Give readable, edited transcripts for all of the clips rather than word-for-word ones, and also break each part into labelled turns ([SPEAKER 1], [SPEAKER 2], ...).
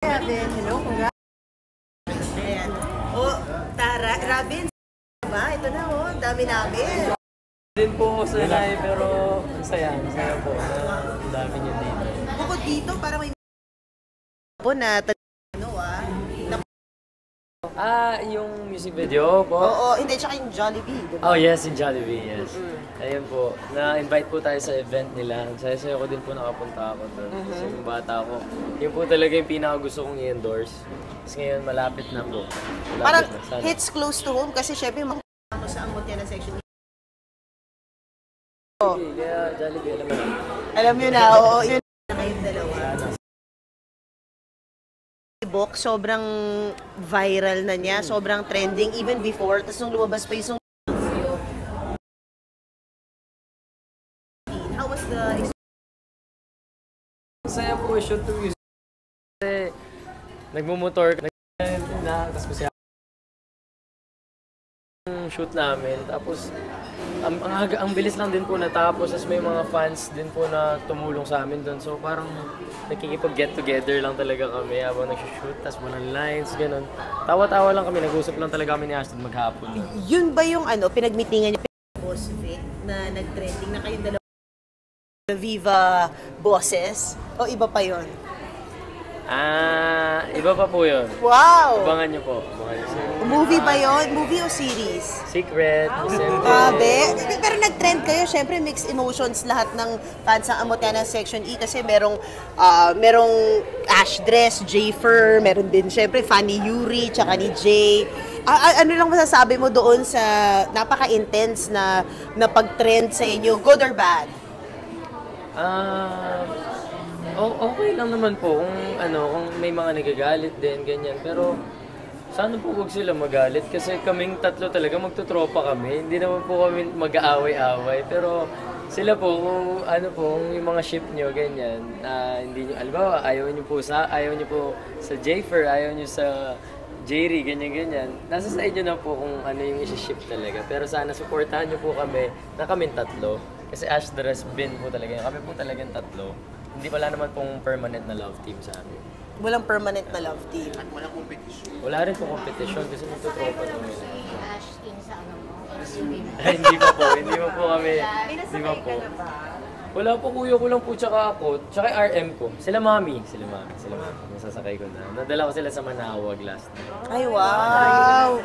[SPEAKER 1] Robin, hello, congrats. Ayan. Oh, Tara, Robin, ba? Ito na oh, dami namin.
[SPEAKER 2] Din po ako sanay, pero masaya po na ang dami niyo dito.
[SPEAKER 1] Bukod dito, para may po na
[SPEAKER 2] Yung music video po?
[SPEAKER 1] Oo, hindi, tsaka yung Jollibee, diba?
[SPEAKER 2] Oh yes, in Jollibee, yes. Ayun po, na-invite po tayo sa event nila. Saya-saya ko din po nakapunta ako doon. Kasi yung bata ko, yun po talaga yung pinaka-gusto kong i-endorse. Kasi ngayon malapit na po.
[SPEAKER 1] Parang hits close to home kasi syempre mga sa amot yan na section.
[SPEAKER 2] Kaya Jollibee, alam mo na.
[SPEAKER 1] Alam nyo na, oo, yun na kayong dalawa. Book, sobrang viral na niya, sobrang trending even before, tapos nung lumabas pa yung how was the experience?
[SPEAKER 2] Masaya po shoot to music. Kasi nagmumotor na, tapos masaya yung shoot namin. Tapos ang bilis lang din po natapos, tapos may mga fans din po na tumulong sa amin doon. So parang nakikipag-get together lang talaga kami habang nag-shoot, tapos walang lines, gano'n. Tawa-tawa lang kami, nag-usap lang talaga kami ni Ashton maghapon.
[SPEAKER 1] Yun ba yung pinagmitingan niyo? Boss Vic, na nag-trending na kayong dalawa? Viva Bosses? O iba pa yun?
[SPEAKER 2] Iba pa po yun.
[SPEAKER 1] Wow!
[SPEAKER 2] Abangan niyo po.
[SPEAKER 1] Movie ba yun? Movie o series?
[SPEAKER 2] Secret.
[SPEAKER 1] Grabe. Pero nag-trend kayo, syempre mixed emotions lahat ng fans ng Amotiana Section E kasi merong Ash Dress, Jayfer, meron din syempre Fanny Yuri, tsaka ni Jay. Ano lang masasabi mo doon sa napaka-intense na pag-trend sa inyo, good or bad?
[SPEAKER 2] Okay lang naman po kung may mga nagagalit din, ganyan. Pero sana po huwag sila magalit kasi kaming tatlo talaga magtutropa kami. Hindi naman po kami mag-aaway-away. Pero sila po, kung yung mga ship nyo, ganyan, hindi nyo, albawa, ayaw nyo po sa Jayfer, ayaw nyo sa Jerry, ganyan-ganyan. Nasa sa inyo na po kung ano yung isi-ship talaga. Pero sana supportahan nyo po kami na kaming tatlo. Kasi Ash the Rest bin po talaga. Kami po talagang tatlo. Hindi wala naman pong permanent na love team sa amin.
[SPEAKER 1] Walang permanent na love team.
[SPEAKER 3] At walang competition.
[SPEAKER 2] Wala rin po competition kasi magtutropa namin.
[SPEAKER 4] Ashton sa
[SPEAKER 2] Hindi pa po kami. Hindi pa po. Wala po, kuya ko lang po, tsaka ako, tsaka RM ko. Sila mami. Nasasakay ko na. Nadala ko sila sa Manawag last night.
[SPEAKER 1] Ay, wow!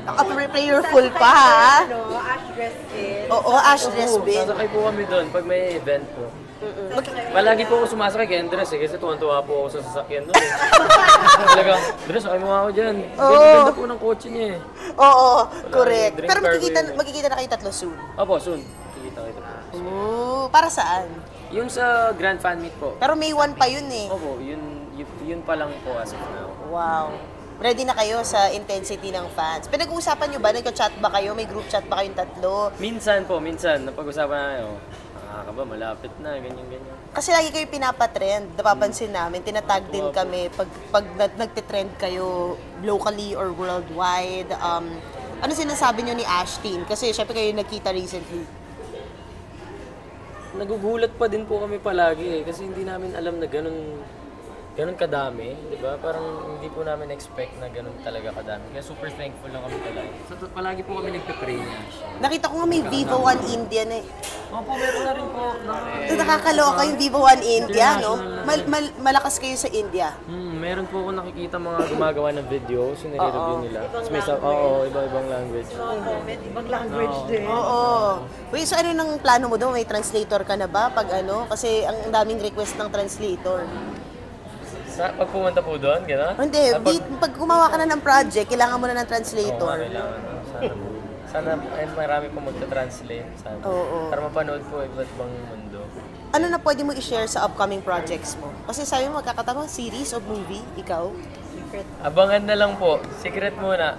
[SPEAKER 1] Naka-prayerful pa, ha?
[SPEAKER 4] Ash dress din.
[SPEAKER 1] Oo, Ash Dress bin.
[SPEAKER 2] Sasakay po kami doon pag may event po. Palagi po ako sumasakay kay Andres kasi tuwan-tuwa po ako sa sasakyan doon. Talagang, Andres, sakay mo nga ako dyan. Ganda po ng kotse niya eh.
[SPEAKER 1] Oo, correct. Pero magkikita na kayo tatlo soon.
[SPEAKER 2] Opo, soon. Kikita kita po.
[SPEAKER 1] Para saan?
[SPEAKER 2] Yung sa Grand Fan Meet po.
[SPEAKER 1] Pero May 1 pa yun eh.
[SPEAKER 2] Opo, yun pa lang po as of now.
[SPEAKER 1] Wow. Ready na kayo sa intensity ng fans. Pinag-uusapan nyo ba? Nagka-chat ba kayo? May group chat ba kayong tatlo?
[SPEAKER 2] Minsan. Napag-usapan namin, nakakaba, malapit na, ganyan.
[SPEAKER 1] Kasi lagi kayo pinapatrend. Napapansin namin, tinatag din kami pag nagtitrend kayo locally or worldwide. Ano sinasabi nyo ni Ashton? Kasi syempre kayo nagkita recently.
[SPEAKER 2] Nagugulat pa din po kami palagi eh, kasi hindi namin alam na ganun kadami, di ba? Parang hindi po namin expect na ganun talaga kadami. Kaya super thankful lang kami talaga. So, palagi po kami nagpe-pray niya.
[SPEAKER 1] Nakita ko nga may Vivo One Indian eh.
[SPEAKER 2] Opo, meron na rin po.
[SPEAKER 1] Nakakaloka yung Vivo One India, no? Malakas kayo sa India.
[SPEAKER 2] Meron po ako nakikita mga gumagawa ng video, sinire-review nila. Iba-ibang language.
[SPEAKER 4] Ibang language din.
[SPEAKER 1] Oo. Wait, so ano nang plano mo doon? May translator ka na ba? Kasi ang daming request ng translator.
[SPEAKER 2] Pag pumunta po doon, gano'n?
[SPEAKER 1] Hindi, pag gumawa ka na ng project, kailangan mo na ng translator.
[SPEAKER 2] Sana marami po magta-translate.
[SPEAKER 1] Oo.
[SPEAKER 2] Para mapanood po iba't ibang mundo.
[SPEAKER 1] Ano na pwede mo i-share sa upcoming projects mo? Kasi sabi mo magkakatawa, series o movie, ikaw?
[SPEAKER 4] Secret.
[SPEAKER 2] Abangan na lang po. Secret muna.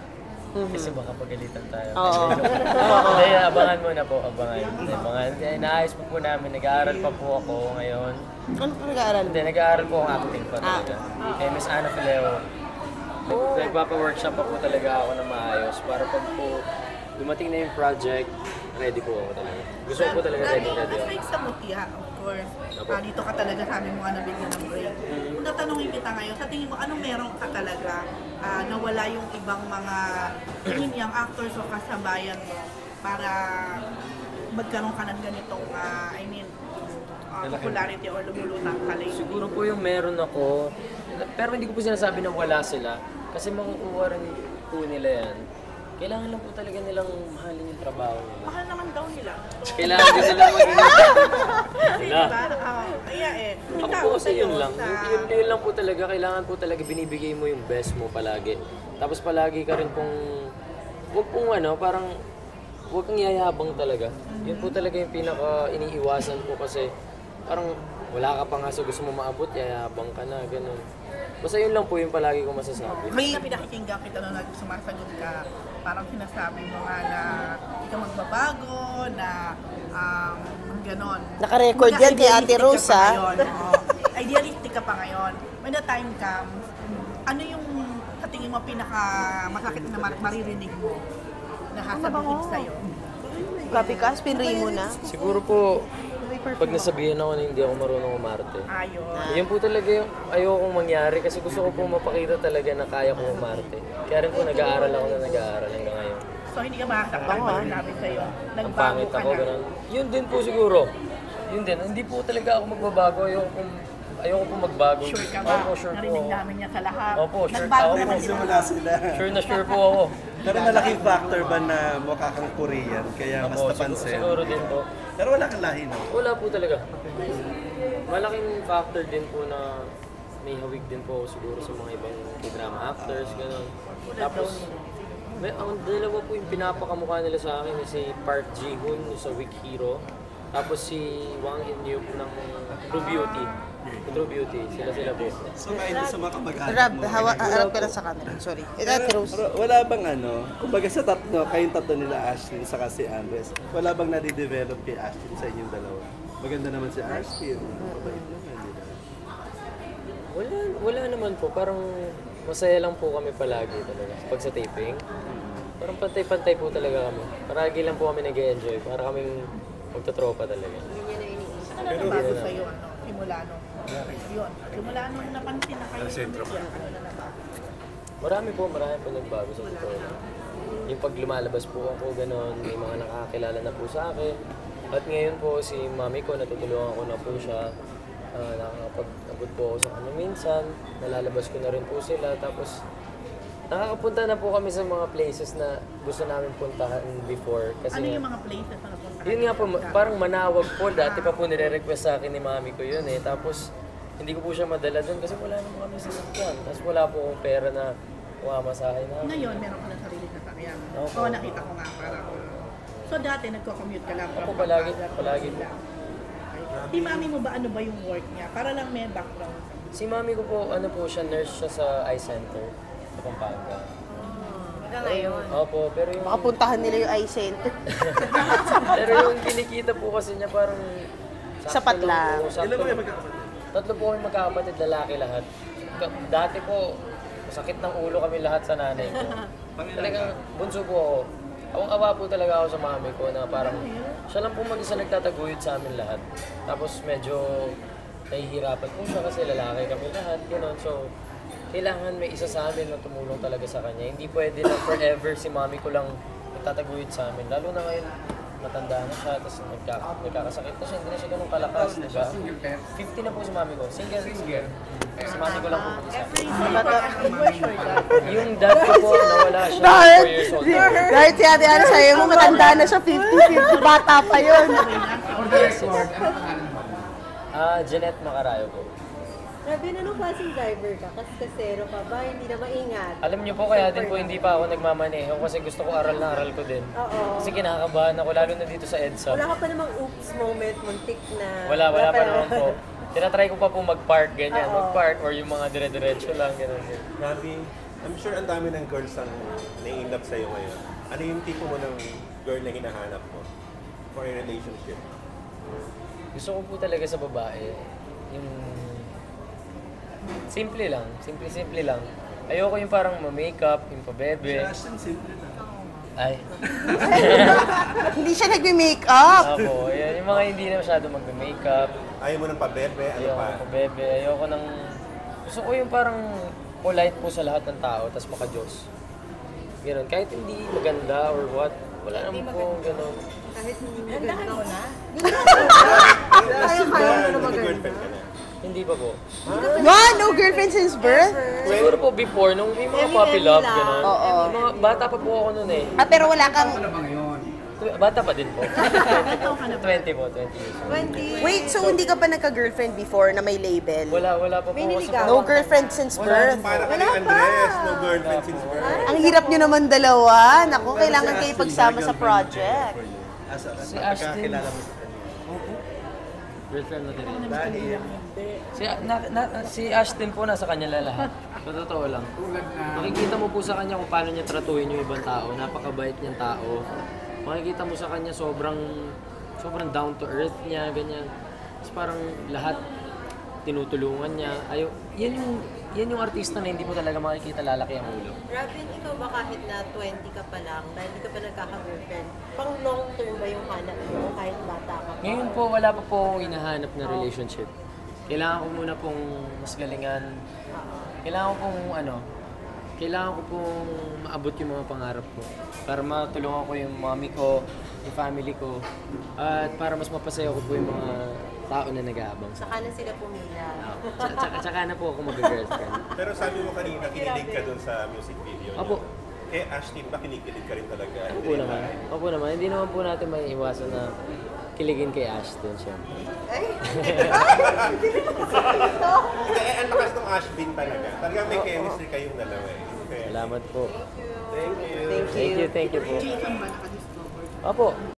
[SPEAKER 2] Kasi baka pagalitan tayo.
[SPEAKER 1] Oo.
[SPEAKER 2] Hindi, abangan muna po. Abangan. Inaayos po namin. Nag-aaral pa po ako ngayon.
[SPEAKER 1] Ano ka nag-aaral?
[SPEAKER 2] Hindi, nag-aaral po ang acting pa talaga. Kay Miss Ana Fileo. Nagpapa-workshop pa po talaga ako na maayos para pag po dumating na yung project, ready po ako talaga. Gusto ko po talaga ready ako.
[SPEAKER 4] Aside sa Mutia, of
[SPEAKER 3] course, dito ka talaga sabi mo nga nabigyan ng break. Kung tatanungin kita ngayon, sa tingin mo, anong meron ka talaga na wala yung ibang mga yun yung actors o kasabayan mo para magkaroon ka ng ganitong, popularity or lumulutang ka lately?
[SPEAKER 2] Siguro po yung meron ako, pero hindi ko po sinasabi na wala sila. Kasi makukuha rin po nila yan. Kailangan lang po talaga nilang mahalin yung trabaho nila.
[SPEAKER 3] Mahal naman daw nila.
[SPEAKER 2] Kailangan din nila maging...
[SPEAKER 3] Kasi diba? Kaya
[SPEAKER 2] Ako po kasi yun lang. Yun lang po talaga. Kailangan po talaga binibigay mo yung best mo palagi. Tapos palagi ka rin pong... Huwag pong parang... Huwag kang yayabang talaga. Yun po talaga yung pinaka iniiwasan ko kasi parang wala ka pa nga so gusto mo maabot, yayabang ka na, ganun. Basta yun lang po yung palagi ko masasabi.
[SPEAKER 3] May pinakikinggan kita na sumasagot ka, parang sinasabi mo nga na hindi ka magbabago, na ganon.
[SPEAKER 1] Naka-record yan kay Ate Rose, ha?
[SPEAKER 3] Idealistic ka pa ngayon. When the time comes, ano yung sa tingin mo pinaka masakit na maririnig mo na sasabihin sa'yo?
[SPEAKER 1] Copy ka, pinray mo na.
[SPEAKER 2] Siguro po, pag nasabihan ako na hindi ako marunong umarte.
[SPEAKER 3] Ayun.
[SPEAKER 2] Yan po talaga yung ayokong mangyari kasi gusto ko po mapakita talaga na kaya ko umarte. Kaya rin po nag-aaral ako na nag-aaral hanggang ngayon.
[SPEAKER 3] So hindi ka makakasaktan pag sinabi sa'yo,
[SPEAKER 2] Ang
[SPEAKER 3] nagbago
[SPEAKER 2] pangit
[SPEAKER 3] ka
[SPEAKER 2] ako,
[SPEAKER 3] na.
[SPEAKER 2] ganun. Yun din po siguro. Yun din. Hindi po talaga ako magbabago. Ayoko po magbago.
[SPEAKER 3] Sure ka ba?
[SPEAKER 2] Opo, sure po
[SPEAKER 3] Narinig
[SPEAKER 2] ako.
[SPEAKER 3] namin niya sa lahat.
[SPEAKER 2] Opo, sure
[SPEAKER 3] Nagbago
[SPEAKER 2] ako.
[SPEAKER 3] naman
[SPEAKER 5] Simula sila.
[SPEAKER 2] Sure na sure po ako.
[SPEAKER 5] Pero malaking factor ba na mukha kang Korean, kaya mas
[SPEAKER 2] Opo,
[SPEAKER 5] napansin?
[SPEAKER 2] siguro din po.
[SPEAKER 5] Pero wala kang lahi, no?
[SPEAKER 2] Wala po talaga. Malaking factor din po na may hawig din po siguro sa mga ibang drama actors, gano'n. Tapos, ang dalawa po yung pinapakamukha nila sa akin si Park Ji-hoon sa Weak Hero. Tapos si Wang In-yup ng True Beauty. True Beauty, sila po.
[SPEAKER 5] So, kayo sa mga kamag-anak
[SPEAKER 1] Rab,
[SPEAKER 5] mo.
[SPEAKER 1] harap ka lang sa camera. Sorry. Ate Rose.
[SPEAKER 5] Wala bang kumbaga sa kayong tatlo nila, Ashlyn, saka si Andres, wala bang nade-develop kay Ashlyn sa inyong dalawa? Maganda naman si Ashlyn. Mabait naman, di ba?
[SPEAKER 2] Wala naman po. Parang masaya lang po kami palagi talaga. Pag sa taping, parang pantay-pantay po talaga kami. Paragi lang po kami nag-enjoy. Para kaming magtatropa talaga.
[SPEAKER 3] Ano na bago sa'yo, simula nung yun? Simula nung napansin na kayo yan, ano na nabago?
[SPEAKER 2] Marami po nagbago sa totoo. Yung pag lumalabas po ako, gano'n, may mga nakakilala na po sa akin. At ngayon po si mami ko, natutulungan ko na po siya. Nakakapag-abot po ako sa kanya minsan, nalalabas ko na rin po sila. Tapos nakakapunta na po kami sa mga places na gusto namin puntahan before. Kasi
[SPEAKER 3] Ano yung mga places na napunta?
[SPEAKER 2] yun nga po, parang Manawag po. Dati pa po nire-request sa akin ni mami ko yun eh. Tapos hindi ko po siya madala doon kasi wala naman kami sinagyan. Tapos wala po akong pera na umamasahin namin.
[SPEAKER 3] Ngayon, meron ka na sarili na sakyan.
[SPEAKER 2] Opo.
[SPEAKER 3] Oo, nakita ko nga parang. So dati nagko-commute ka lang.
[SPEAKER 2] Opo,
[SPEAKER 3] from
[SPEAKER 2] palagi.
[SPEAKER 3] Pampanga to
[SPEAKER 2] Palagi.
[SPEAKER 3] Manila. Si mami mo ba, ano ba yung work niya? Para lang may background.
[SPEAKER 2] Si mami ko po, po siya, nurse siya sa eye center sa Pampanga.
[SPEAKER 4] Hanggang ngayon.
[SPEAKER 2] Opo, pero yung...
[SPEAKER 1] Baka puntahan nila yung eye center.
[SPEAKER 2] pero yung kinikita po kasi niya parang...
[SPEAKER 1] Sapat lang.
[SPEAKER 5] Ilan ba kayo magkakapatid?
[SPEAKER 2] Tatlo po kami magkakapatid, lalaki lahat. Dati po, masakit ng ulo kami lahat sa nanay ko. Talagang bunso po ako. Awang-awa po talaga ako sa mami ko na parang siya lang po mag-isa nagtataguyod sa amin lahat. Tapos medyo nahihirapan po siya kasi lalaki kami lahat, gano'n. So, kailangan may isa sa amin na tumulong talaga sa kanya. Hindi pwede na forever si mami ko lang nagtataguyod sa amin. Lalo na ngayon, matanda na siya, tapos nagkakasakit na siya, hindi na siya ganun kalakas, di ba? 50 na po si mami ko. Single. Si mami ko lang po mag-isa. Yung dad ko po, nawala siya 4 years old.
[SPEAKER 1] Dahil si Ate Ana sa'yo mo, matanda na siya, 50-50, bata pa yun.
[SPEAKER 2] Jeanette Macarayo po.
[SPEAKER 4] Grabe, anong klaseng driver ka? Kasi kasero ka ba? Hindi na maingat.
[SPEAKER 2] Alam niyo po, kaya din po hindi pa ako nagmamaneho kasi gusto ko aral na aral ko din.
[SPEAKER 4] Oo.
[SPEAKER 2] Kasi kinakabahan ako, lalo na dito sa EDSA.
[SPEAKER 4] Wala ka pa namang oops moment, muntik na.
[SPEAKER 2] Wala pa naman po. Tinatry ko pa po mag-park, ganyan. Mag-park or yung mga dire-diretso lang, gano'n.
[SPEAKER 6] Grabe, I'm sure ang dami ng girls ang nai-love sa'yo ngayon. Ano yung tipo mo ng girl na hinahanap mo for a relationship?
[SPEAKER 2] Gusto ko po talaga sa babae, yung simple lang, simple lang. Ayoko yung parang ma-makeup, yung pabebe.
[SPEAKER 5] Ashlyn, simple na.
[SPEAKER 2] Ay.
[SPEAKER 1] Hindi siya nagme-makeup.
[SPEAKER 2] Ako, yan, yung mga hindi na masyado mag-makeup.
[SPEAKER 6] Ayaw mo ng pabebe, ano
[SPEAKER 2] Ayoko
[SPEAKER 6] pa?
[SPEAKER 2] ng bebe, ayoko ng... Gusto ko yung parang polite po sa lahat ng tao, tapos maka-Diyos. Ganun, kahit hindi maganda or what, wala naman po ganun.
[SPEAKER 4] Kahit hindi
[SPEAKER 3] Gandahan mo na.
[SPEAKER 4] kaya mo na
[SPEAKER 6] May
[SPEAKER 4] maganda.
[SPEAKER 6] girlfriend ka na.
[SPEAKER 2] Hindi pa po.
[SPEAKER 1] Wow, no girlfriend since birth?
[SPEAKER 2] Siguro po before, nung may mga puppy love, gano'n.
[SPEAKER 1] Oo.
[SPEAKER 2] Yung mga bata pa po ako noon eh.
[SPEAKER 1] Ah, pero wala kang...
[SPEAKER 2] Bata pa din po.
[SPEAKER 3] Ito ka na
[SPEAKER 2] 20 po, 20 years.
[SPEAKER 4] 20.
[SPEAKER 1] Wait, so hindi ka pa nagka-girlfriend before na may label?
[SPEAKER 2] Wala pa po
[SPEAKER 4] May
[SPEAKER 2] ako
[SPEAKER 4] niligawan.
[SPEAKER 1] No girlfriend since birth?
[SPEAKER 6] Para ka ni Andres, no girlfriend since birth.
[SPEAKER 1] Ang hirap nyo naman dalawa. Naku, kailangan kayo pagsama sa project.
[SPEAKER 2] Si Ashton.
[SPEAKER 5] Pagkakilala mo sa kanya.
[SPEAKER 2] Girlfriend mo din.
[SPEAKER 5] Dahil,
[SPEAKER 2] Si Ashton po nasa kanya lahat. Sa totoo lang. Makikita mo po sa kanya kung paano niya tratuhin yung ibang tao. Napakabait niyang tao. Makikita mo sa kanya sobrang down to earth niya, ganyan. Tapos parang lahat tinutulungan niya. Yan yung artista na hindi mo talaga makikita lalaki ang ulo.
[SPEAKER 4] Robin, ikaw ba kahit na 20 ka pa lang, dahil hindi ka pa nagkaka-girlfriend, pang long term ba yung hanap mo kahit bata ka pa?
[SPEAKER 2] Ngayon po, wala pa po akong hinahanap na relationship. Kailangan ko muna pong mas galingan. Kailangan ko pong maabot yung mga pangarap ko. Para matulungan ko yung mami ko, yung family ko, at para mas mapasaya ko po yung mga tao na nag-aabang sa
[SPEAKER 4] Saka na sila pumila.
[SPEAKER 2] Tsaka na po ako mag-girlfriend.
[SPEAKER 6] Pero sabi mo kanina, kinilig ka dun sa music video niya.
[SPEAKER 2] Opo.
[SPEAKER 6] Eh, Ashton, ba kinikilig ka rin talaga?
[SPEAKER 2] Opo naman. Opo naman. Hindi naman po natin may iwasan na kiligin kay Ashton, syempre.
[SPEAKER 6] Hindi, ang lakas ng Ashton talaga. Talagang may chemistry kayong dalawa eh. Okay.
[SPEAKER 2] Salamat po.
[SPEAKER 6] Thank you.
[SPEAKER 1] Thank you.
[SPEAKER 2] Thank you po.
[SPEAKER 3] Jason ba nakadiscover?
[SPEAKER 2] Opo.